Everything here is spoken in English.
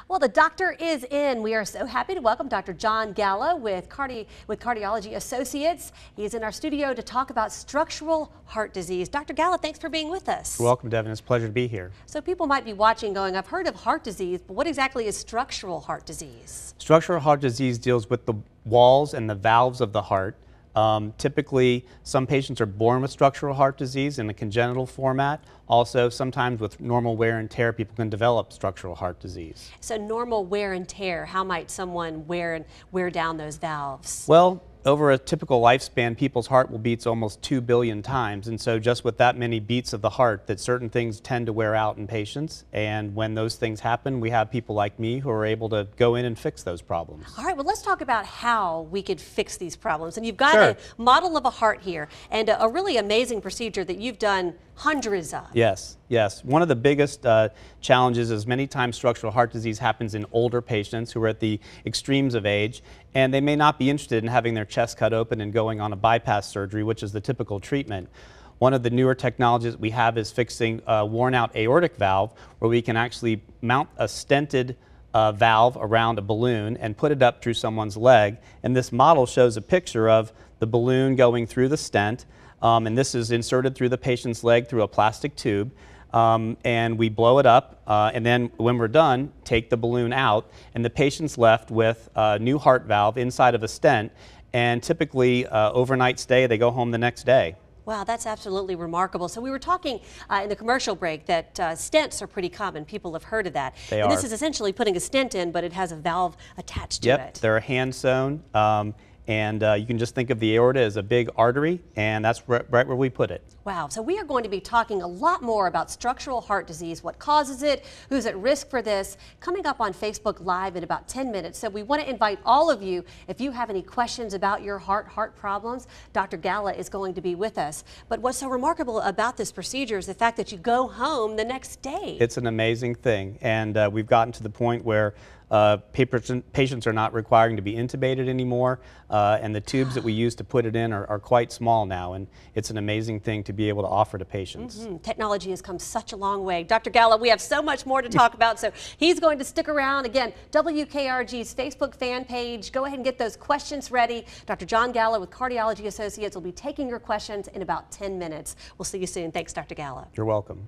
Well, the doctor is in. We are so happy to welcome Dr. John Galla with Cardiology Associates. He's in our studio to talk about structural heart disease. Dr. Galla, thanks for being with us. You're welcome, Devin. It's a pleasure to be here. So people might be watching going, I've heard of heart disease, but what exactly is structural heart disease? Structural heart disease deals with the walls and the valves of the heart. Typically, some patients are born with structural heart disease in a congenital format. Also, sometimes with normal wear and tear, people can develop structural heart disease. So normal wear and tear, how might someone wear down those valves? Well, over a typical lifespan, people's heart will beat almost 2 billion times, and so just with that many beats of the heart, that certain things tend to wear out in patients, and when those things happen, we have people like me who are able to go in and fix those problems. All right, well, let's talk about how we could fix these problems. And you've got Sure. a model of a heart here, and a really amazing procedure that you've done hundreds of. Yes, yes. One of the biggest challenges is many times structural heart disease happens in older patients who are at the extremes of age, and they may not be interested in having their chest cut open and going on a bypass surgery, which is the typical treatment. One of the newer technologies we have is fixing a worn out aortic valve, where we can actually mount a stented valve around a balloon and put it up through someone's leg. And this model shows a picture of the balloon going through the stent. And this is inserted through the patient's leg through a plastic tube, and we blow it up, and then when we're done, take the balloon out, and the patient's left with a new heart valve inside of a stent, and typically overnight stay, they go home the next day. Wow, that's absolutely remarkable. So we were talking in the commercial break that stents are pretty common. People have heard of that. They and are. this is essentially putting a stent in, but it has a valve attached to Yep, it. they're hand sewn. And you can just think of the aorta as a big artery, and that's right where we put it. Wow, so we are going to be talking a lot more about structural heart disease, what causes it, who's at risk for this, coming up on Facebook Live in about 10 minutes. So we want to invite all of you, if you have any questions about your heart problems, Dr. Galla is going to be with us. But what's so remarkable about this procedure is the fact that you go home the next day. It's an amazing thing, and we've gotten to the point where patients are not requiring to be intubated anymore, and the tubes that we use to put it in are quite small now, and it's an amazing thing to be able to offer to patients. Technology has come such a long way. Dr. Galla, we have so much more to talk about, so he's going to stick around. Again, WKRG's Facebook fan page. Go ahead and get those questions ready. Dr. John Galla with Cardiology Associates will be taking your questions in about 10 minutes. We'll see you soon. Thanks, Dr. Galla. You're welcome.